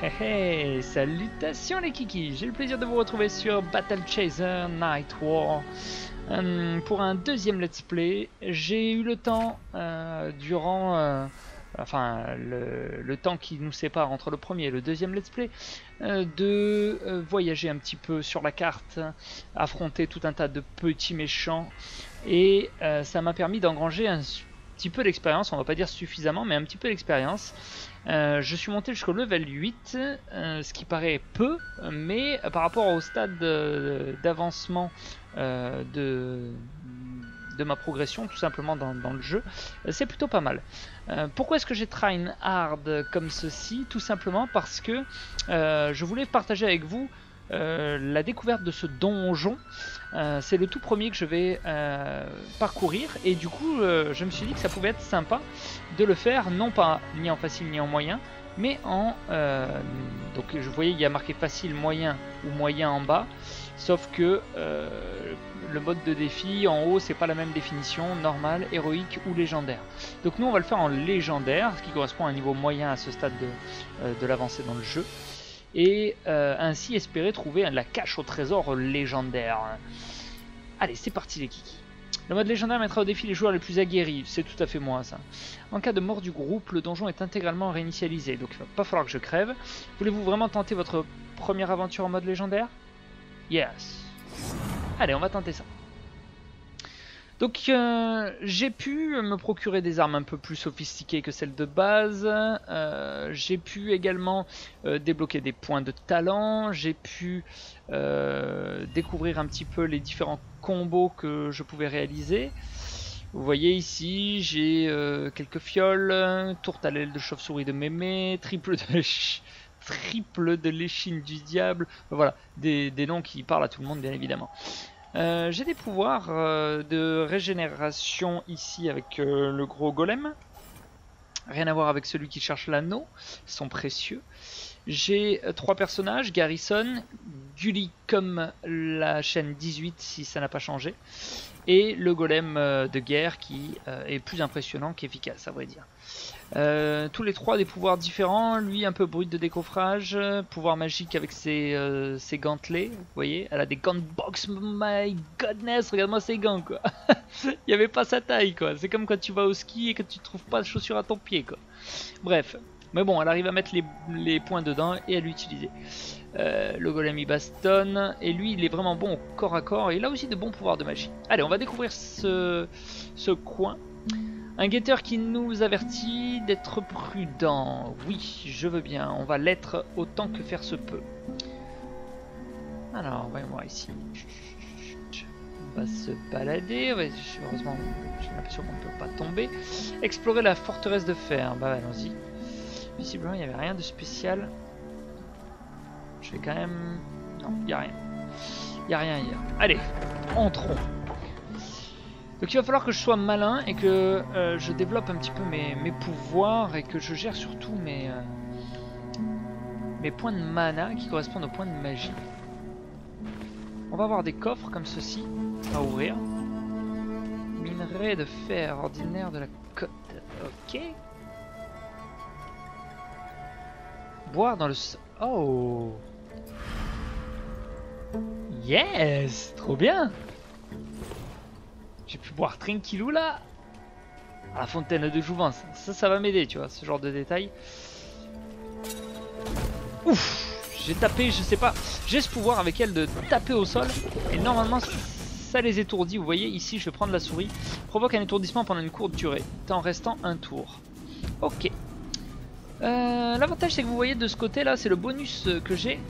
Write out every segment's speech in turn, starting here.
Hey hey, salutations les kikis, j'ai le plaisir de vous retrouver sur Battle Chaser Night War pour un deuxième let's play. J'ai eu le temps durant le temps qui nous sépare entre le premier et le deuxième let's play de voyager un petit peu sur la carte, affronter tout un tas de petits méchants et ça m'a permis d'engranger un petit peu d'expérience, on va pas dire suffisamment mais un petit peu d'expérience. Je suis monté jusqu'au level 8, ce qui paraît peu, mais par rapport au stade d'avancement de ma progression tout simplement dans le jeu, c'est plutôt pas mal. Pourquoi est-ce que j'ai trying hard comme ceci? Tout simplement parce que je voulais partager avec vous la découverte de ce donjon. C'est le tout premier que je vais parcourir et du coup je me suis dit que ça pouvait être sympa de le faire non pas ni en facile ni en moyen mais en donc je voyais il y a marqué facile, moyen ou moyen en bas, sauf que le mode de défi en haut c'est pas la même définition, normal, héroïque ou légendaire. Donc nous on va le faire en légendaire, ce qui correspond à un niveau moyen à ce stade de l'avancée dans le jeu, et ainsi espérer trouver la cache au trésor légendaire. Allez, c'est parti les kikis. Le mode légendaire mettra au défi les joueurs les plus aguerris, c'est tout à fait moi ça. En cas de mort du groupe, le donjon est intégralement réinitialisé, donc il va pas falloir que je crève. Voulez-vous vraiment tenter votre première aventure en mode légendaire? Yes. Allez, on va tenter ça. Donc j'ai pu me procurer des armes un peu plus sophistiquées que celles de base, j'ai pu également débloquer des points de talent, j'ai pu découvrir un petit peu les différents combos que je pouvais réaliser. Vous voyez ici j'ai quelques fioles, tourte à l'aile de chauve-souris de mémé, triple de l'échine du diable, voilà, des noms qui parlent à tout le monde bien évidemment. J'ai des pouvoirs de régénération ici avec le gros golem. Rien à voir avec celui qui cherche l'anneau, ils sont précieux. J'ai 3 personnages, Garrison, Gully comme la chaîne 18 si ça n'a pas changé, et le golem de guerre qui est plus impressionnant qu'efficace à vrai dire. Tous les 3 des pouvoirs différents, lui un peu brut de décoffrage, pouvoir magique avec ses gantelets, vous voyez, elle a des gants box, my godness, regarde-moi ses gants quoi. Il n'y avait pas sa taille quoi, c'est comme quand tu vas au ski et que tu trouves pas de chaussures à ton pied quoi. Bref, mais bon, elle arrive à mettre les points dedans et à l'utiliser. Le golem il bastonne et lui il est vraiment bon au corps à corps et il a aussi de bons pouvoirs de magie. Allez, on va découvrir ce coin. Un guetteur qui nous avertit d'être prudent. Oui, je veux bien, on va l'être autant que faire se peut. Alors, voyons voir ici. On va se balader. Ouais, heureusement, j'ai l'impression qu'on ne peut pas tomber. Explorer la forteresse de fer. Bah, allons-y. Visiblement, il n'y avait rien de spécial. Je vais quand même... Non, il n'y a rien. Il n'y a rien hier. Allez, entrons. Donc il va falloir que je sois malin et que je développe un petit peu mes pouvoirs et que je gère surtout mes points de mana qui correspondent aux points de magie. On va avoir des coffres comme ceci à ouvrir. Minerai de fer ordinaire de la côte. Ok. Boire dans le... Oh. Yes. Trop bien. J'ai pu boire tranquillou là à la fontaine de Jouvence. Ça va m'aider, tu vois, ce genre de détails. Ouf, j'ai tapé, je sais pas. J'ai ce pouvoir avec elle de taper au sol. Et normalement, ça les étourdit. Vous voyez, ici, je vais prendre la souris. Provoque un étourdissement pendant une courte durée, en restant un tour. Ok. L'avantage, c'est que vous voyez de ce côté-là, c'est le bonus que j'ai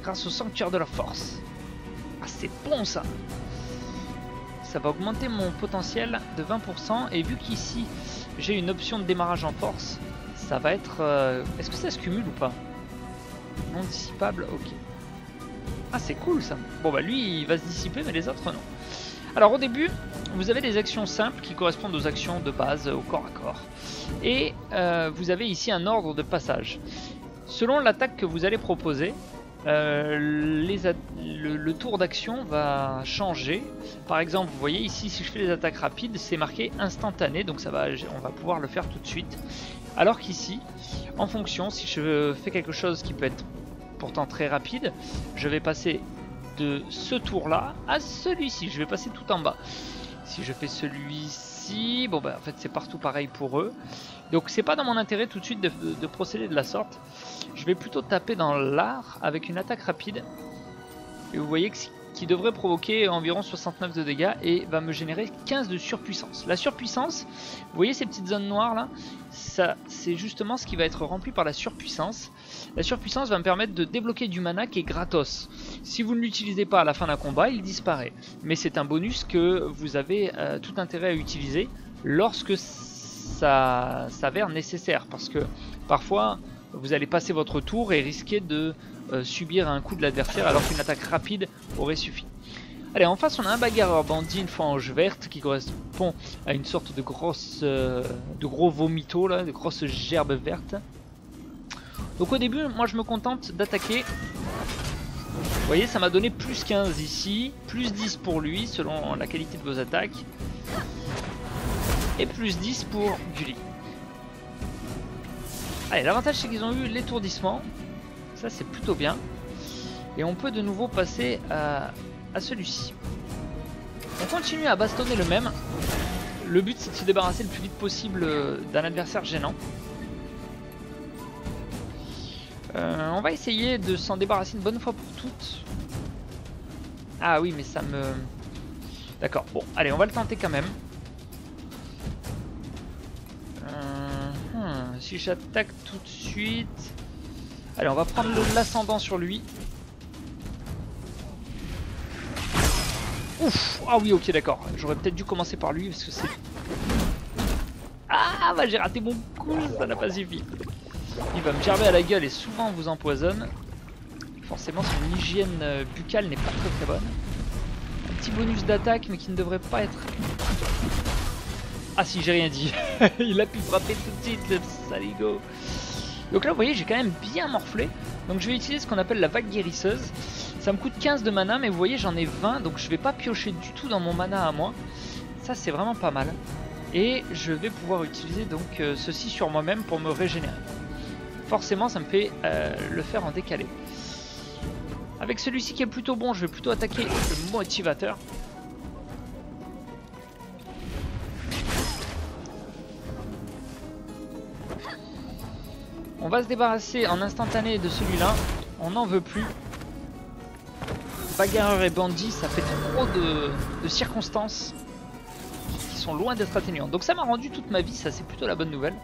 grâce au sanctuaire de la force. Ah, c'est bon ça. Ça va augmenter mon potentiel de 20% et vu qu'ici j'ai une option de démarrage en force, ça va être... Est-ce que ça se cumule ou pas? Non dissipable, ok. Ah c'est cool ça. Bon bah lui il va se dissiper mais les autres non. Alors au début vous avez des actions simples qui correspondent aux actions de base au corps à corps. Et vous avez ici un ordre de passage. Selon l'attaque que vous allez proposer, le tour d'action va changer. Par exemple, vous voyez ici, si je fais les attaques rapides, c'est marqué instantané, donc on va pouvoir le faire tout de suite. Alors qu'ici, en fonction, si je fais quelque chose qui peut être pourtant très rapide, je vais passer de ce tour-là à celui-ci. Je vais passer tout en bas. Si je fais celui-ci, bon bah en fait c'est partout pareil pour eux. Donc c'est pas dans mon intérêt tout de suite de procéder de la sorte. Je vais plutôt taper dans l'art avec une attaque rapide. Et vous voyez qui devrait provoquer environ 69 de dégâts et va me générer 15 de surpuissance. La surpuissance, vous voyez ces petites zones noires là, ça c'est justement ce qui va être rempli par la surpuissance. La surpuissance va me permettre de débloquer du mana qui est gratos. Si vous ne l'utilisez pas à la fin d'un combat, il disparaît. Mais c'est un bonus que vous avez tout intérêt à utiliser lorsque ça s'avère nécessaire. Parce que parfois, vous allez passer votre tour et risquer de subir un coup de l'adversaire alors qu'une attaque rapide aurait suffi. Allez, en face on a un bagarreur bandit, une fange verte qui correspond à une sorte de gros vomito là, de grosses gerbes vertes. Donc au début, moi je me contente d'attaquer. Vous voyez, ça m'a donné plus 15 ici, plus 10 pour lui selon la qualité de vos attaques. Et plus 10 pour Gully. Allez, l'avantage c'est qu'ils ont eu l'étourdissement. Ça c'est plutôt bien. Et on peut de nouveau passer à celui-ci. On continue à bastonner le même. Le but c'est de se débarrasser le plus vite possible d'un adversaire gênant. On va essayer de s'en débarrasser une bonne fois pour toutes. Ah oui mais ça me... D'accord, bon allez on va le tenter quand même. Si j'attaque tout de suite... Allez on va prendre l'ascendant sur lui. Ouf. Ah oui ok d'accord, j'aurais peut-être dû commencer par lui parce que c'est... Ah bah j'ai raté mon coup, ça n'a pas suffi. Il va me gerber à la gueule et souvent on vous empoisonne. Forcément son hygiène buccale n'est pas très bonne. Un petit bonus d'attaque mais qui ne devrait pas être... Ah si j'ai rien dit. Il a pu frapper tout de suite le saligo. Donc là vous voyez j'ai quand même bien morflé. Donc je vais utiliser ce qu'on appelle la vague guérisseuse. Ça me coûte 15 de mana mais vous voyez j'en ai 20. Donc je vais pas piocher du tout dans mon mana à moi. Ça c'est vraiment pas mal. Et je vais pouvoir utiliser donc ceci sur moi-même pour me régénérer. Forcément ça me fait le faire en décalé. Avec celui-ci qui est plutôt bon, je vais plutôt attaquer le motivateur. On va se débarrasser en instantané de celui-là. On n'en veut plus. Bagarreur et bandit, ça fait trop de circonstances qui sont loin d'être atténuantes. Donc ça m'a rendu toute ma vie, ça c'est plutôt la bonne nouvelle.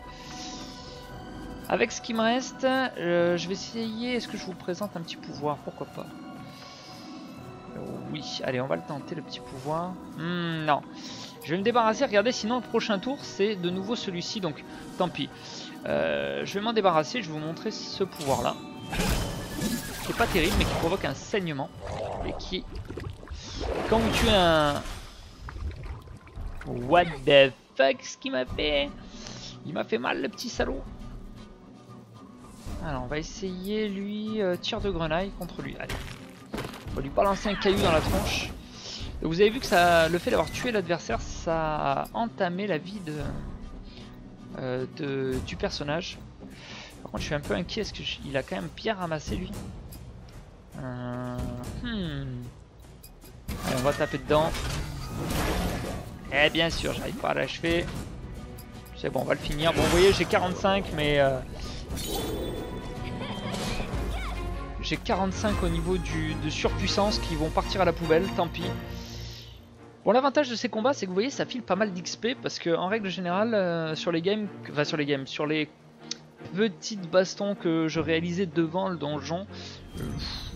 Avec ce qui me reste, je vais essayer, est-ce que je vous présente un petit pouvoir? Pourquoi pas? Oui, allez on va le tenter le petit pouvoir. Non, je vais me débarrasser, regardez, sinon le prochain tour c'est de nouveau celui-ci, donc tant pis. Je vais m'en débarrasser, je vais vous montrer ce pouvoir là. Qui est pas terrible mais qui provoque un saignement. Et qui, quand vous tuez un... What the fuck, ce qu'il m'a fait? Il m'a fait mal le petit salaud. Alors on va essayer lui, tir de grenaille contre lui. Allez. On va lui balancer un caillou dans la tronche. Donc, vous avez vu que ça, le fait d'avoir tué l'adversaire, ça a entamé la vie du personnage. Par contre je suis un peu inquiet parce qu'il a quand même bien ramassé lui. Allez, on va taper dedans. Et bien sûr j'arrive pas à l'achever. C'est bon on va le finir. Bon vous voyez j'ai 45 mais... J'ai 45 au niveau de surpuissance qui vont partir à la poubelle, tant pis. Bon l'avantage de ces combats c'est que vous voyez ça file pas mal d'XP parce que en règle générale sur les petites bastons que je réalisais devant le donjon,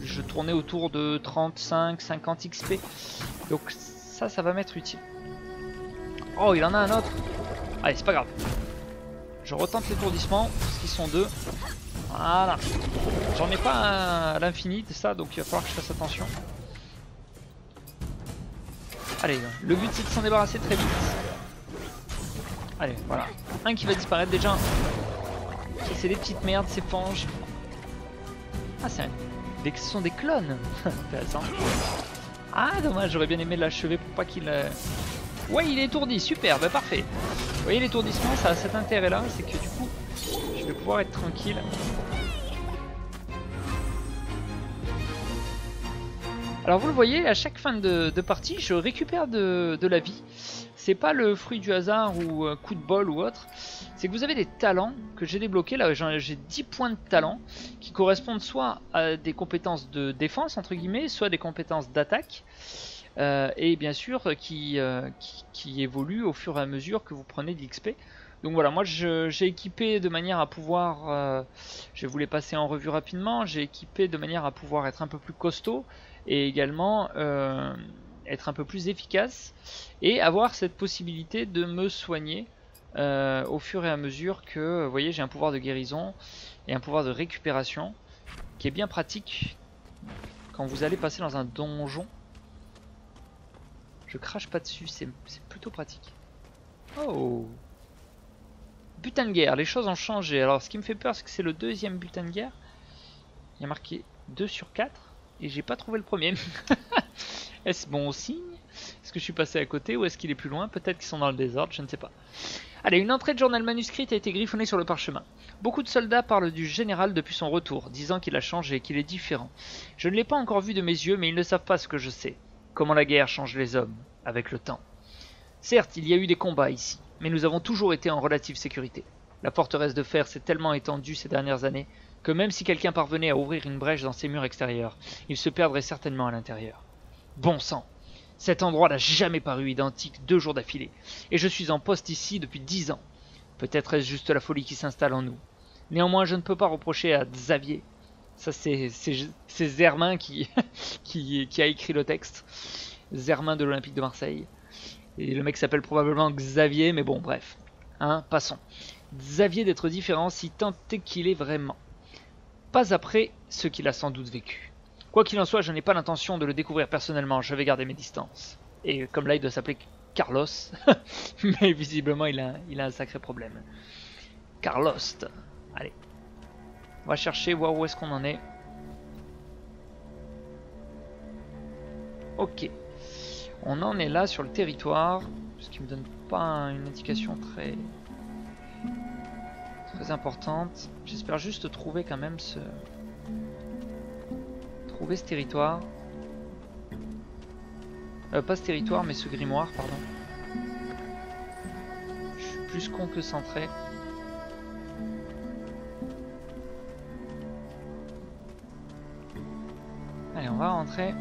je tournais autour de 35-50 XP. Donc ça va m'être utile. Oh il en a un autre. Allez c'est pas grave. Je retente l'étourdissement parce qu'ils sont deux. Voilà. J'en ai pas à l'infini de ça donc il va falloir que je fasse attention. Allez, le but c'est de s'en débarrasser très vite. Allez, voilà. Un qui va disparaître déjà. C'est des petites merdes, ces fanges. Ah, c'est un Ce sont des clones. Intéressant. Ah dommage, j'aurais bien aimé l'achever pour pas qu'il... Ouais, il est étourdi, super, bah parfait. Vous voyez, l'étourdissement, ça a cet intérêt là, c'est que du coup, je vais pouvoir être tranquille. Alors vous le voyez, à chaque fin de partie, je récupère de la vie. C'est pas le fruit du hasard ou coup de bol ou autre. C'est que vous avez des talents que j'ai débloqués. Là, j'ai 10 points de talent qui correspondent soit à des compétences de défense, entre guillemets, soit des compétences d'attaque. Et bien sûr, qui évoluent au fur et à mesure que vous prenez de l'XP. Donc voilà, moi j'ai équipé de manière à pouvoir, je vais vous les passer en revue rapidement, j'ai équipé de manière à pouvoir être un peu plus costaud et également être un peu plus efficace et avoir cette possibilité de me soigner au fur et à mesure que, vous voyez, j'ai un pouvoir de guérison et un pouvoir de récupération qui est bien pratique quand vous allez passer dans un donjon. Je crache pas dessus, c'est plutôt pratique. Oh! Butin de guerre, les choses ont changé. Alors ce qui me fait peur, c'est que c'est le deuxième butin de guerre. Il y a marqué 2 sur 4 et j'ai pas trouvé le premier. Est-ce bon signe? Est-ce que je suis passé à côté ou est-ce qu'il est plus loin? Peut-être qu'ils sont dans le désordre, je ne sais pas. Allez, une entrée de journal manuscrite a été griffonnée sur le parchemin. Beaucoup de soldats parlent du général depuis son retour, disant qu'il a changé, qu'il est différent. Je ne l'ai pas encore vu de mes yeux, mais ils ne savent pas ce que je sais. Comment la guerre change les hommes, avec le temps. Certes, il y a eu des combats ici, mais nous avons toujours été en relative sécurité. La forteresse de fer s'est tellement étendue ces dernières années que même si quelqu'un parvenait à ouvrir une brèche dans ses murs extérieurs, il se perdrait certainement à l'intérieur. Bon sang! Cet endroit n'a jamais paru identique 2 jours d'affilée, et je suis en poste ici depuis 10 ans. Peut-être est-ce juste la folie qui s'installe en nous. Néanmoins, je ne peux pas reprocher à Xavier. Ça, c'est Zermain qui a écrit le texte. Zermain de l'Olympique de Marseille. Et le mec s'appelle probablement Xavier, mais bon, bref. Hein, passons. Xavier d'être différent si tant est qu'il est vraiment. Pas après ce qu'il a sans doute vécu. Quoi qu'il en soit, je n'ai pas l'intention de le découvrir personnellement, je vais garder mes distances. Et comme là, il doit s'appeler Carlos, mais visiblement, il a un sacré problème. Carlos. Allez. On va chercher, voir où est-ce qu'on en est. Ok. On en est là sur le territoire, ce qui me donne pas une indication très importante. J'espère juste trouver quand même ce territoire. Pas ce territoire, mais ce grimoire, pardon. Je suis plus con que centré. Allez, on va rentrer.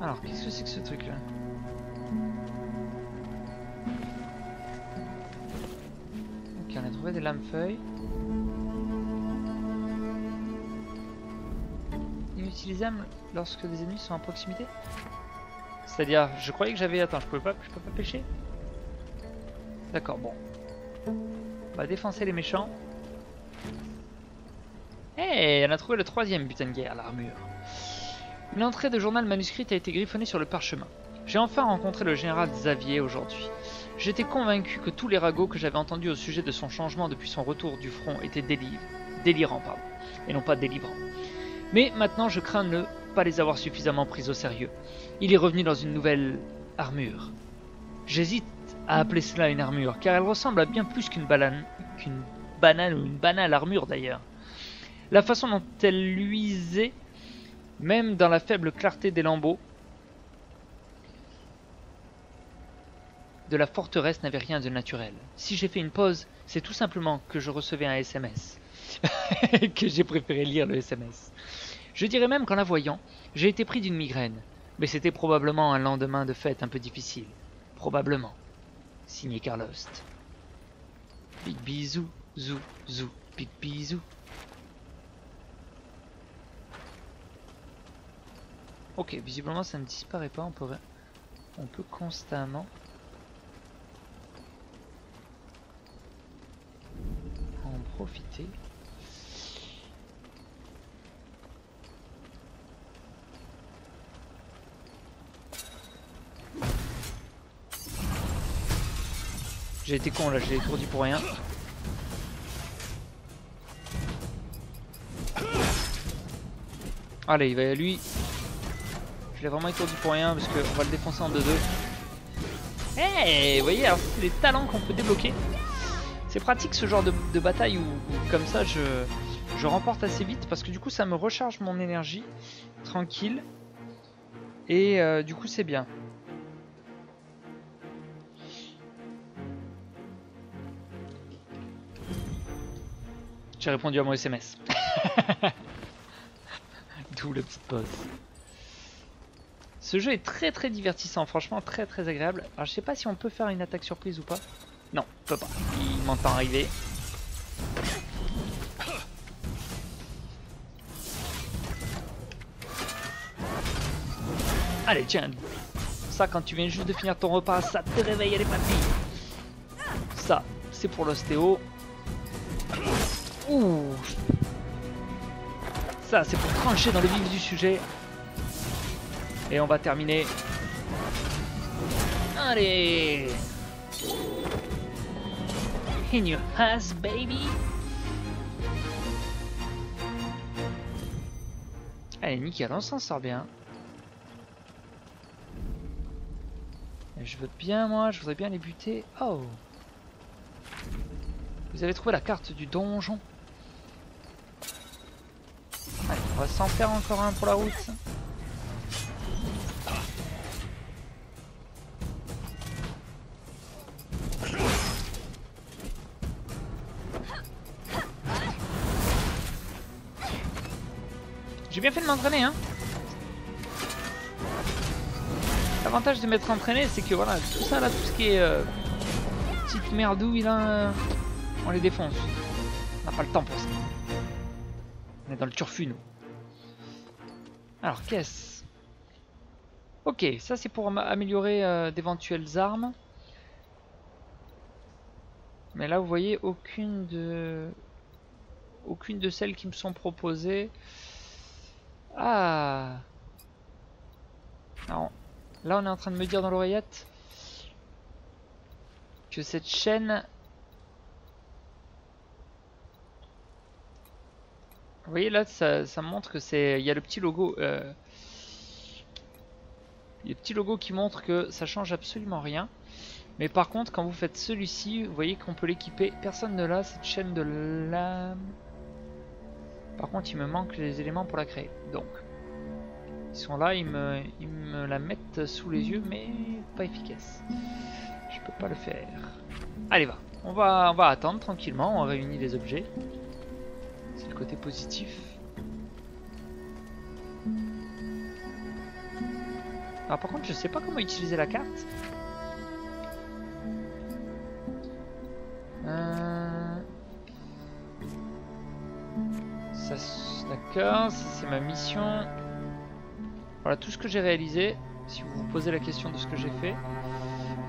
Alors, qu'est-ce que c'est que ce truc-là? Ok, on a trouvé des lames-feuilles. Inutilisable lorsque des ennemis sont à proximité? C'est-à-dire, je croyais que j'avais... Attends, je peux pas pêcher? D'accord, bon. On va défoncer les méchants. Hey, on a trouvé le 3e butin de guerre, l'armure. Une entrée de journal manuscrite a été griffonnée sur le parchemin. J'ai enfin rencontré le général Xavier aujourd'hui. J'étais convaincu que tous les ragots que j'avais entendus au sujet de son changement depuis son retour du front étaient délirants, et non pas délivrants. Mais maintenant je crains de ne pas les avoir suffisamment pris au sérieux. Il est revenu dans une nouvelle armure. J'hésite à appeler cela une armure, car elle ressemble à bien plus qu'une banane ou une banale armure d'ailleurs. La façon dont elle luisait, même dans la faible clarté des lambeaux de la forteresse, n'avait rien de naturel. Si j'ai fait une pause, c'est tout simplement que je recevais un SMS. Que j'ai préféré lire le SMS. Je dirais même qu'en la voyant, j'ai été pris d'une migraine. Mais c'était probablement un lendemain de fête un peu difficile. Probablement. Signé Carlos. Big bisou, zou, zou, big bisou. Ok, visiblement ça ne disparaît pas, on peut constamment en profiter. J'ai été con là, je l'ai étourdi pour rien. Allez, il va lui. Je l'ai vraiment étourdi pour rien parce qu'on va le défoncer en 2-2. Hey, vous voyez, alors c'est les talents qu'on peut débloquer. C'est pratique ce genre de bataille où comme ça je remporte assez vite parce que du coup ça me recharge mon énergie tranquille. Et du coup c'est bien. J'ai répondu à mon SMS. D'où la petite pause. Ce jeu est très très divertissant, franchement très très agréable. Alors je sais pas si on peut faire une attaque surprise ou pas. Non, on peut pas. Il m'entend arriver. Allez tiens. Ça quand tu viens juste de finir ton repas, ça te réveille les papilles. Ça, c'est pour l'ostéo. Ouh. Ça, c'est pour trancher dans le vif du sujet. Et on va terminer. Allez. In your ass, baby. Allez, nickel, on s'en sort bien. Et je veux bien, moi, je voudrais bien les buter. Oh. Vous avez trouvé la carte du donjon. Allez, on va s'en faire encore un pour la route. J'ai bien fait de m'entraîner, hein. L'avantage de m'être entraîné, c'est que voilà, tout ça là, tout ce qui est petite merdouille là, on les défonce. On n'a pas le temps pour ça. On est dans le turfu, nous. Alors, qu'est-ce? Ok, ça c'est pour améliorer d'éventuelles armes. Mais là, vous voyez, aucune de celles qui me sont proposées. Ah. Alors, là, on est en train de me dire dans l'oreillette que cette chaîne... Vous voyez là, ça montre que c'est... Il y a le petit logo. Il y a le petit logo qui montre que ça change absolument rien. Mais par contre, quand vous faites celui-ci, vous voyez qu'on peut l'équiper. Personne ne l'a, cette chaîne de lame. Par contre, il me manque les éléments pour la créer. Donc, ils sont là, ils me la mettent sous les yeux, mais pas efficace. Je peux pas le faire. Allez, va. On va attendre tranquillement. On réunit les objets. C'est le côté positif. Alors par contre, je sais pas comment utiliser la carte. D'accord, ça c'est ma mission. Voilà tout ce que j'ai réalisé. Si vous vous posez la question de ce que j'ai fait.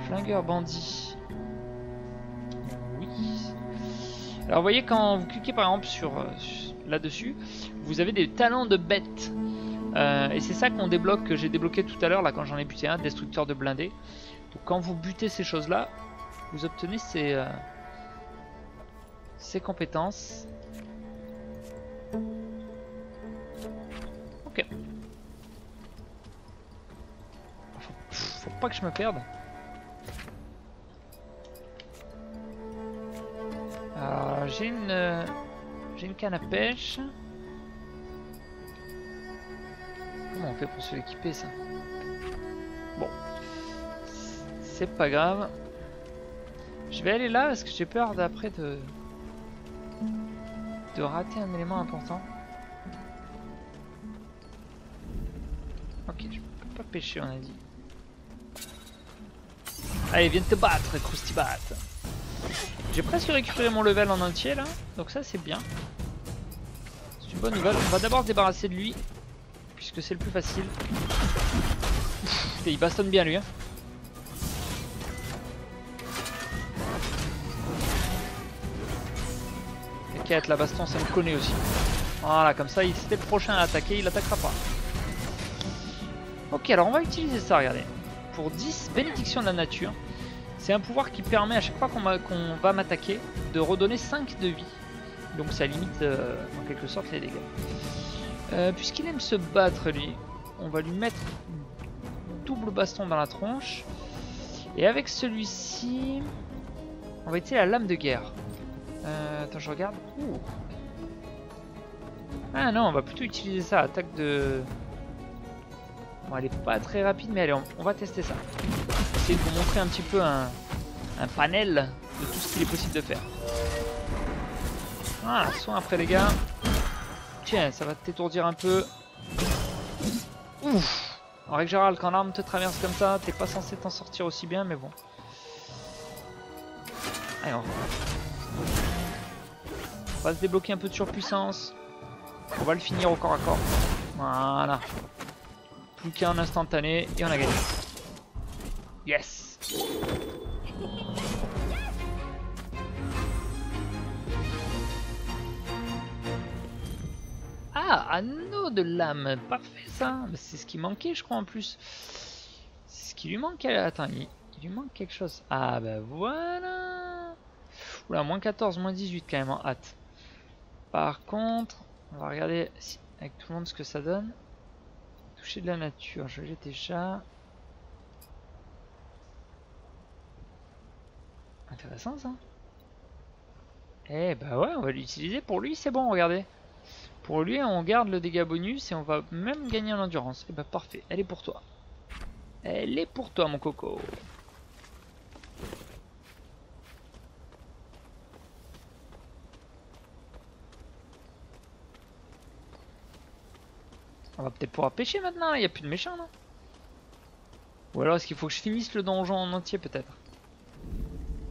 Flingueur bandit. Oui. Alors vous voyez quand vous cliquez par exemple sur là-dessus, vous avez des talents de bête. Et c'est ça qu'on débloque, que j'ai débloqué tout à l'heure là quand j'en ai buté un, destructeur de blindés. Donc quand vous butez ces choses là, vous obtenez ces compétences. Ok. Faut pas que je me perde. Alors j'ai une canne à pêche. Comment on fait pour se l'équiper ça? Bon, c'est pas grave. Je vais aller là parce que j'ai peur d'après de rater un élément important. Ok, je peux pas pêcher, on a dit. Allez, viens te battre, Croustibat. J'ai presque récupéré mon level en entier là, donc ça c'est bien. C'est une bonne nouvelle. On va d'abord se débarrasser de lui, puisque c'est le plus facile. Putain, il bastonne bien lui, hein. T'inquiète, la baston ça me connaît aussi. Voilà, comme ça, c'était le prochain à attaquer, il attaquera pas. Ok, alors on va utiliser ça, regardez. Pour 10 bénédictions de la nature. C'est un pouvoir qui permet à chaque fois qu'on va m'attaquer de redonner 5 de vie. Donc ça limite en quelque sorte les dégâts. Puisqu'il aime se battre lui, on va lui mettre un double baston dans la tronche. Et avec celui-ci, on va utiliser la lame de guerre. Attends, je regarde. Ouh. Ah non, on va plutôt utiliser ça, attaque de... Bon, elle est pas très rapide, mais allez, on va tester ça. Essayer de vous montrer un petit peu un panel de tout ce qu'il est possible de faire. Voilà, soin après les gars. Tiens, ça va t'étourdir un peu. Ouf. En règle générale, quand l'arme te traverse comme ça, t'es pas censé t'en sortir aussi bien, mais bon. Allez, on va se débloquer un peu de surpuissance. On va le finir au corps à corps. Voilà. Plus qu'un instantané et on a gagné. Yes. Ah, anneau de lame. Parfait ça. C'est ce qui manquait je crois en plus. C'est ce qui lui manque. Attends, il lui manque quelque chose. Ah bah voilà. Oula, moins 14, moins 18 quand même en hâte. Par contre, on va regarder avec tout le monde ce que ça donne. Toucher de la nature, je l'ai déjà. Intéressant ça. Eh bah ouais, on va l'utiliser. Pour lui, c'est bon, regardez. Pour lui, on garde le dégât bonus et on va même gagner en endurance. Et bah parfait, elle est pour toi. Elle est pour toi, mon coco. On va peut-être pouvoir pêcher maintenant, il n'y a plus de méchants, non? Ou alors est-ce qu'il faut que je finisse le donjon en entier peut-être?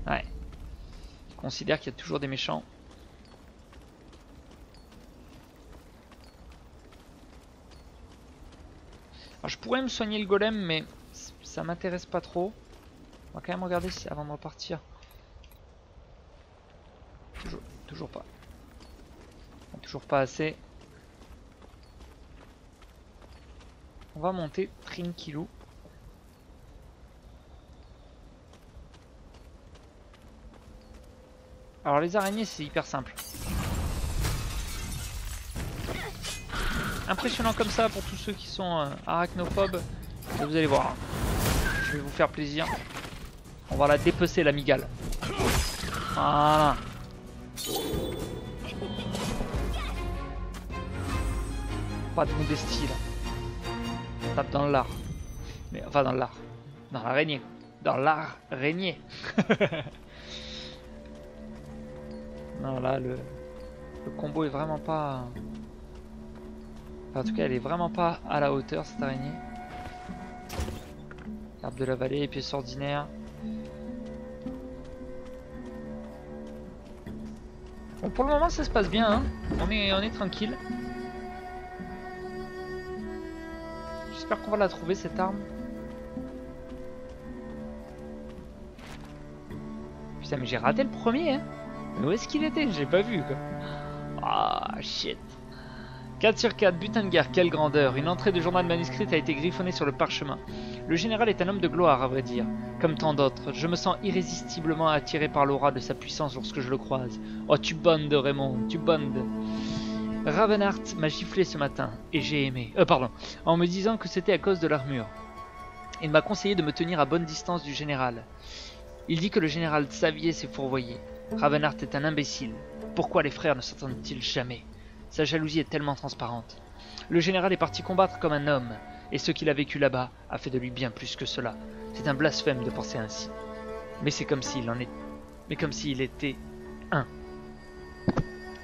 Ouais. Je considère qu'il y a toujours des méchants. Alors je pourrais me soigner le golem mais ça m'intéresse pas trop. On va quand même regarder si, avant de repartir. Toujours pas. Toujours pas assez. On va monter tranquillou. Alors les araignées c'est hyper simple. Impressionnant comme ça pour tous ceux qui sont arachnophobes. Et vous allez voir. Je vais vous faire plaisir. On va la dépecer l'amigale. Voilà. Pas de modestie là. On tape dans l'art. Mais enfin dans l'art. Dans l'araignée. Dans l'araignée. Non là le combo est vraiment pas... Enfin, en tout cas elle est vraiment pas à la hauteur cette araignée. Arbre de la vallée, épice ordinaire. Bon, pour le moment ça se passe bien hein. On est tranquille. J'espère qu'on va la trouver cette arme. Putain mais j'ai raté le premier hein. Mais où est-ce qu'il était? J'ai pas vu quoi. Ah shit. 4 sur 4, butin de guerre, quelle grandeur. Une entrée de journal manuscrite a été griffonnée sur le parchemin. Le général est un homme de gloire, à vrai dire. Comme tant d'autres, je me sens irrésistiblement attiré par l'aura de sa puissance lorsque je le croise. Oh, tu bondes, Raymond, tu bondes. Ravenheart m'a giflé ce matin, et j'ai aimé. Pardon, en me disant que c'était à cause de l'armure. Il m'a conseillé de me tenir à bonne distance du général. Il dit que le général Xavier s'est fourvoyé. Ravenheart est un imbécile. Pourquoi les frères ne s'entendent-ils jamais? Sa jalousie est tellement transparente. Le général est parti combattre comme un homme, et ce qu'il a vécu là-bas a fait de lui bien plus que cela. C'est un blasphème de penser ainsi. Mais c'est comme s'il en est... Mais comme s'il était un.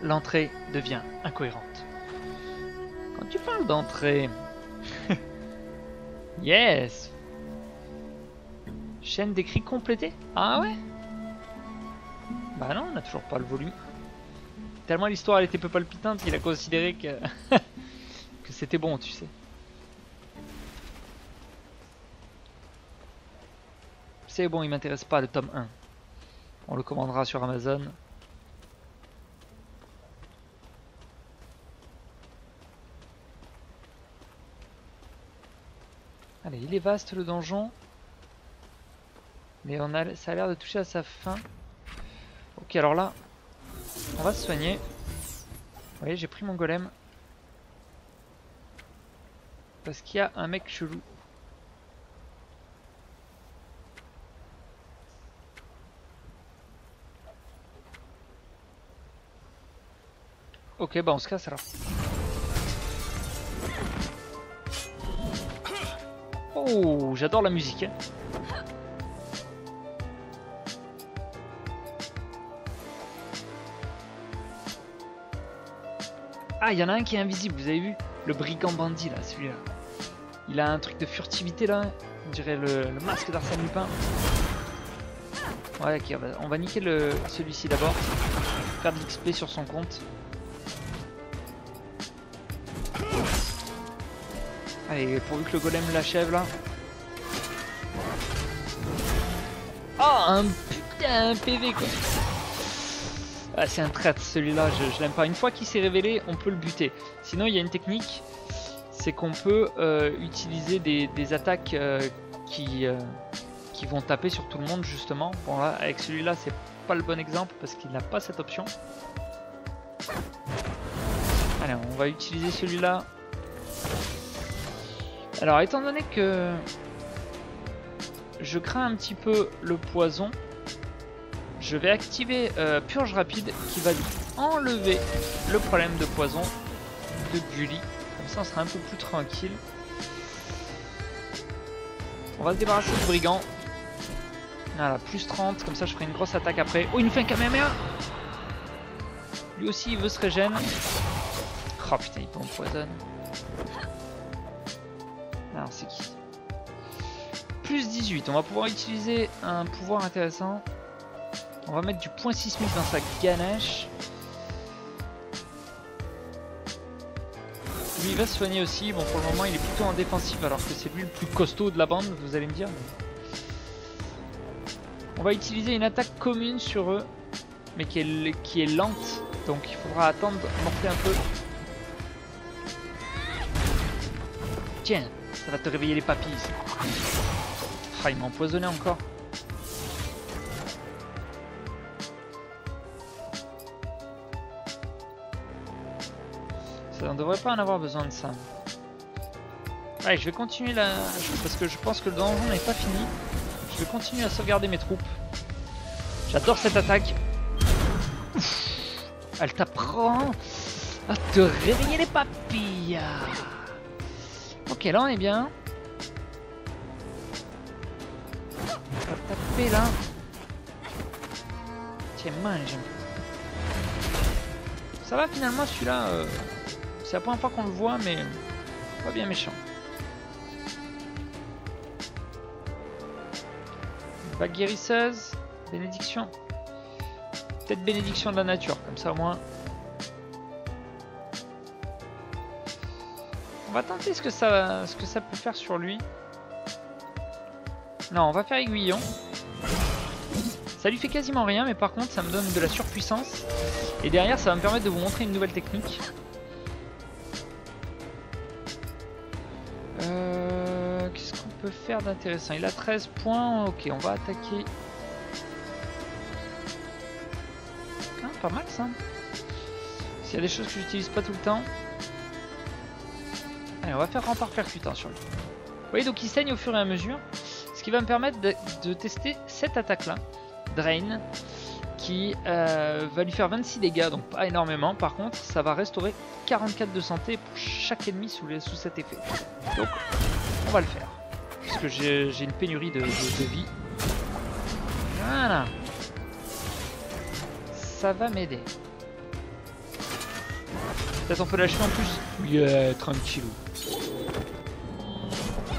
L'entrée devient incohérente. Quand tu parles d'entrée... Yes. Chaîne d'écrit complétée. Ah ouais? Bah non, on n'a toujours pas le volume. Tellement l'histoire elle était peu palpitante qu'il a considéré que, que c'était bon, tu sais. C'est bon, il m'intéresse pas le tome 1. On le commandera sur Amazon. Allez, il est vaste le donjon. Mais ça a l'air de toucher à sa fin. Ok, alors là, on va se soigner. Vous voyez, j'ai pris mon golem. Parce qu'il y a un mec chelou. Ok, bah on se casse alors. Oh, j'adore la musique. Hein. Ah, il y en a un qui est invisible, vous avez vu? Le brigand bandit là, celui-là. Il a un truc de furtivité là. On dirait le masque d'Arsène Lupin. Ouais, ok, on va niquer celui-ci d'abord. Faire de l'XP sur son compte. Allez, pourvu que le golem l'achève là. Oh, un putain PV quoi. Ah, c'est un traître celui-là, je l'aime pas. Une fois qu'il s'est révélé, on peut le buter. Sinon, il y a une technique, c'est qu'on peut utiliser des attaques qui vont taper sur tout le monde justement. Bon là, avec celui-là, c'est pas le bon exemple parce qu'il n'a pas cette option. Allez, on va utiliser celui-là. Alors, étant donné que je crains un petit peu le poison, je vais activer Purge Rapide qui va enlever le problème de poison de Gully. Comme ça, on sera un peu plus tranquille. On va se débarrasser du brigand. Voilà, plus 30, comme ça je ferai une grosse attaque après. Oh, il nous fait un Kamehameha. Lui aussi, il veut se régène. Oh putain, il t'empoisonne. Alors, c'est qui? Plus 18, on va pouvoir utiliser un pouvoir intéressant. On va mettre du point sismique dans sa ganache. Lui il va se soigner aussi. Bon, pour le moment il est plutôt en défensive alors que c'est lui le plus costaud de la bande, vous allez me dire. On va utiliser une attaque commune sur eux, mais qui est lente. Donc il faudra attendre, morfler un peu. Tiens, ça va te réveiller les papilles. Ah, il m'a empoisonné encore. On ne devrait pas en avoir besoin de ça. Allez, je vais continuer là, parce que je pense que le donjon n'est pas fini. Je vais continuer à sauvegarder mes troupes. J'adore cette attaque. Ouf, elle t'apprend à te réveiller les papilles. Ok, là on est bien. On va taper là. Tiens, mange. Ça va finalement celui-là. C'est la première fois qu'on le voit, mais pas bien méchant. Bague guérisseuse, bénédiction. Peut-être bénédiction de la nature, comme ça au moins. On va tenter ce que ça peut faire sur lui. Non, on va faire aiguillon. Ça lui fait quasiment rien, mais par contre ça me donne de la surpuissance. Et derrière ça va me permettre de vous montrer une nouvelle technique. Qu'est-ce qu'on peut faire d'intéressant? Il a 13 points, ok, on va attaquer. Ah, pas mal ça. S'il y a des choses que j'utilise pas tout le temps. Allez, on va faire rempart percutant sur lui. Vous voyez, donc il saigne au fur et à mesure. Ce qui va me permettre de tester cette attaque là, Drain, qui va lui faire 26 dégâts, donc pas énormément. Par contre, ça va restaurer 44 de santé pour chaque ennemi sous cet effet. Donc, on va le faire. Parce que j'ai une pénurie de vie. Voilà. Ça va m'aider. Peut-être on peut l'achever en plus. Yeah, tranquillou.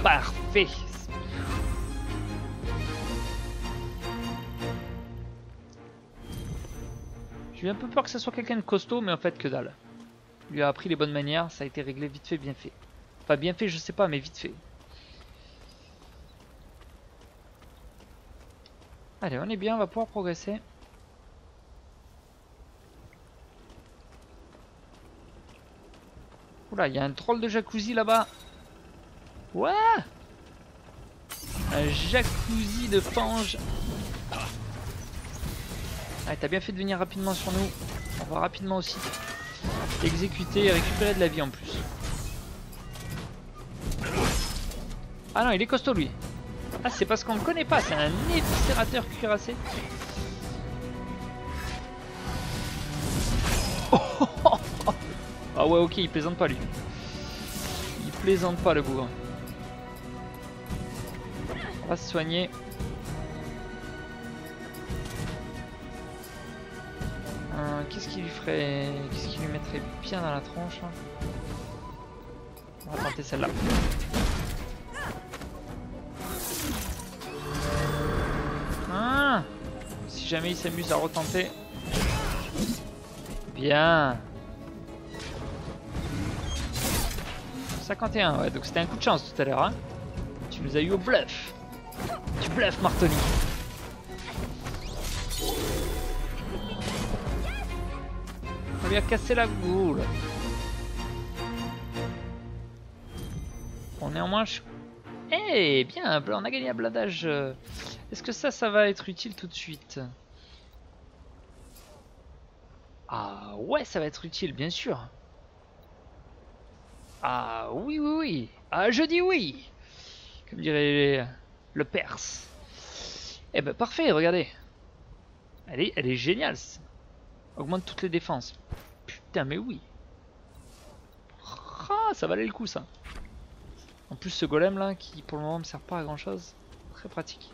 Parfait. J'ai eu un peu peur que ça soit quelqu'un de costaud, mais en fait que dalle. Lui a appris les bonnes manières, ça a été réglé vite fait, bien fait. Enfin bien fait je sais pas, mais vite fait. Allez, on est bien, on va pouvoir progresser. Oula, il y a un troll de jacuzzi là-bas. Ouais. Un jacuzzi de fange. Ah, t'as bien fait de venir rapidement sur nous. On va rapidement aussi exécuter et récupérer de la vie en plus. Ah non, il est costaud lui. Ah, c'est parce qu'on le connaît pas, c'est un éviscérateur cuirassé. Ah ouais, ok, il plaisante pas lui. Il plaisante pas le bourrin. On va se soigner. Qu'est-ce qu'il lui ferait? Qu'est-ce qui lui mettrait bien dans la tronche là? On va tenter celle-là. Ah, si jamais il s'amuse à retenter. Bien. 51, ouais, donc c'était un coup de chance tout à l'heure. Hein. Tu nous as eu au bluff. Tu bluffes, Martoni. On lui a cassé la goule. Bon, néanmoins, eh bien, on a gagné un blindage. Est-ce que ça va être utile tout de suite? Ah ouais, ça va être utile, bien sûr. Ah oui, oui, oui. Ah, je dis oui. Comme dirait le Perse. Eh ben parfait, regardez. Elle est géniale. Augmente toutes les défenses. Putain, mais oui. Ah, ça valait le coup ça. En plus ce golem là qui pour le moment me sert pas à grand chose. Très pratique.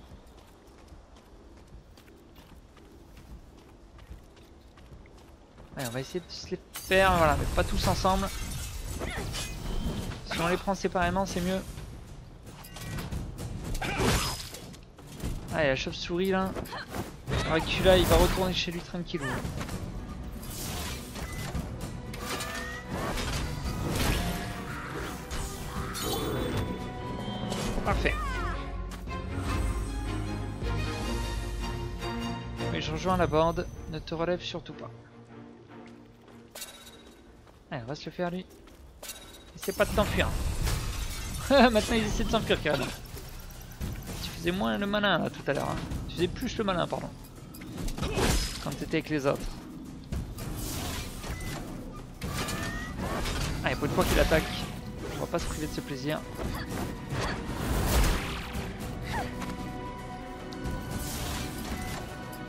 Ouais, on va essayer de se les faire, voilà, mais pas tous ensemble. Si on les prend séparément c'est mieux. Allez, la chauve-souris là. Dracula il va retourner chez lui tranquillou. Parfait. Mais je rejoins la bande, ne te relève surtout pas. Allez, on va se le faire lui. Essaie pas de t'enfuir. Maintenant il essaie de s'enfuir carrément. Tu faisais moins le malin là tout à l'heure. Hein. Tu faisais plus le malin, pardon. Quand t'étais avec les autres. Allez, pour une fois qu'il attaque, on va pas se priver de ce plaisir.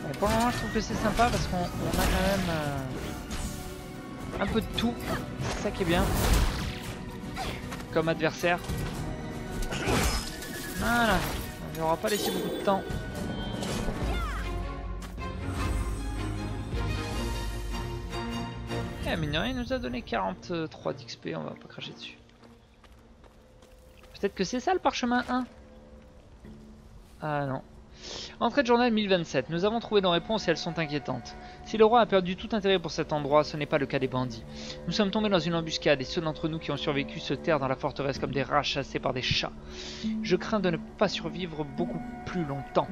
Allez, pour le moment je trouve que c'est sympa parce qu'on a quand même un peu de tout. C'est ça qui est bien. Comme adversaire. Voilà. On lui aura pas laissé beaucoup de temps. Eh, mine de rien, il nous a donné 43 d'XP, on va pas cracher dessus. Peut-être que c'est ça le parchemin 1. Ah non. Entrée de journal 1027. Nous avons trouvé nos réponses et elles sont inquiétantes. Si le roi a perdu tout intérêt pour cet endroit, ce n'est pas le cas des bandits. Nous sommes tombés dans une embuscade et ceux d'entre nous qui ont survécu se terrent dans la forteresse comme des rats chassés par des chats. Je crains de ne pas survivre beaucoup plus longtemps.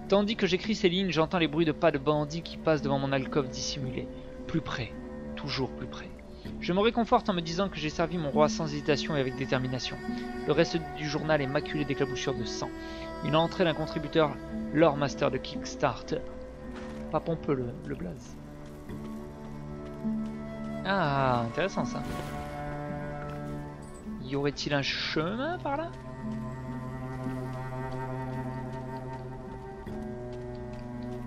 Tandis que j'écris ces lignes, j'entends les bruits de pas de bandits qui passent devant mon alcôve dissimulée. Plus près. Toujours plus près. Je me réconforte en me disant que j'ai servi mon roi sans hésitation et avec détermination. Le reste du journal est maculé d'éclaboussures de sang. Une entrée d'un contributeur, Lore Master de Kickstarter. Pas pompeux le blaze. Ah, intéressant ça. Y aurait-il un chemin par là?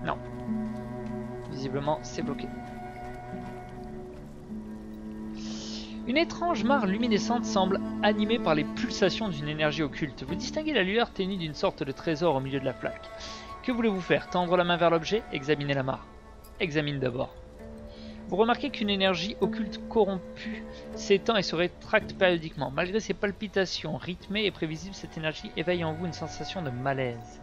Non. Visiblement, c'est bloqué. Une étrange mare luminescente semble animée par les pulsations d'une énergie occulte. Vous distinguez la lueur ténue d'une sorte de trésor au milieu de la flaque. Que voulez-vous faire? Tendre la main vers l'objet? Examinez la mare. Examine d'abord. Vous remarquez qu'une énergie occulte corrompue s'étend et se rétracte périodiquement. Malgré ses palpitations rythmées et prévisibles, cette énergie éveille en vous une sensation de malaise.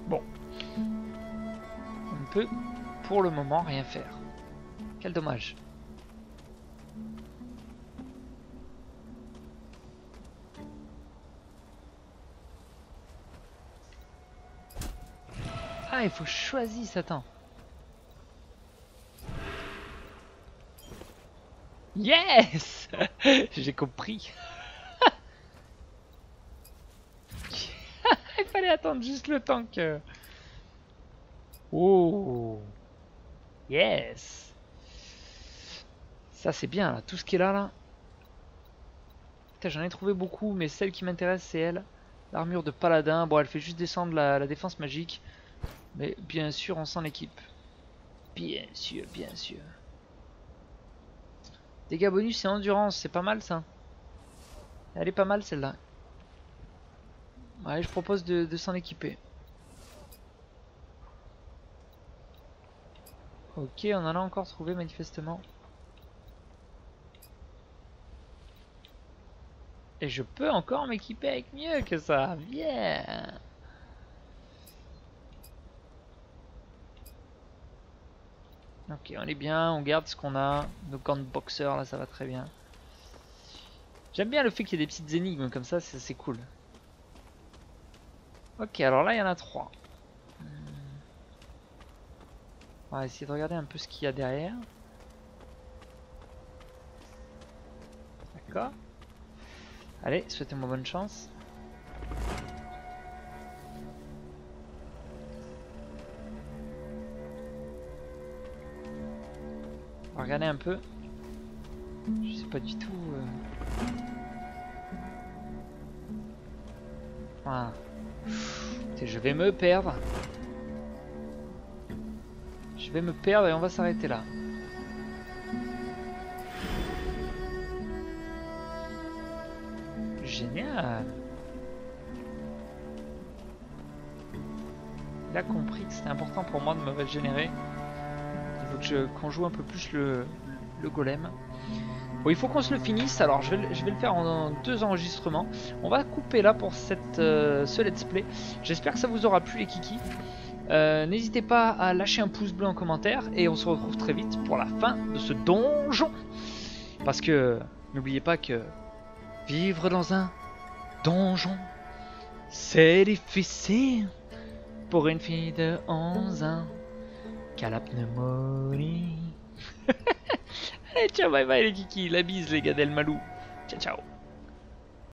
Bon. On ne peut pour le moment rien faire. Quel dommage. Ah, il faut que je choisisse, attends. Yes. J'ai compris. Il fallait attendre juste le temps que... Oh. Yes. Ça c'est bien là, tout ce qui est là. Putain, j'en ai trouvé beaucoup, mais celle qui m'intéresse c'est elle. L'armure de paladin, bon elle fait juste descendre la défense magique. Mais bien sûr on sent l'équipe. Bien sûr, bien sûr. Dégâts bonus et endurance, c'est pas mal ça. Elle est pas mal celle-là. Ouais, je propose de s'en équiper. Ok, on en a encore trouvé manifestement. Et je peux encore m'équiper avec mieux que ça. Bien. Ok, on est bien, on garde ce qu'on a. Nos gants de boxeur, là, ça va très bien. J'aime bien le fait qu'il y ait des petites énigmes comme ça, c'est cool. Ok, alors là, il y en a 3. On va essayer de regarder un peu ce qu'il y a derrière. D'accord. Allez, souhaitez-moi bonne chance. On va regarder un peu. Je sais pas du tout. Voilà. Je vais me perdre. Je vais me perdre et on va s'arrêter là. Génial. Il a compris que c'était important pour moi de me régénérer. Il faut qu'on joue un peu plus le golem. Bon, il faut qu'on se le finisse, alors je vais le faire en 2 enregistrements. On va couper là pour ce let's play. J'espère que ça vous aura plu les kikis. N'hésitez pas à lâcher un pouce bleu en commentaire et on se retrouve très vite pour la fin de ce donjon. Parce que n'oubliez pas que vivre dans un donjon, c'est difficile pour une fille de 11 ans qui a la pneumonie. Allez, ciao, bye bye les kikis, la bise les gars d'El Malou. Ciao, ciao.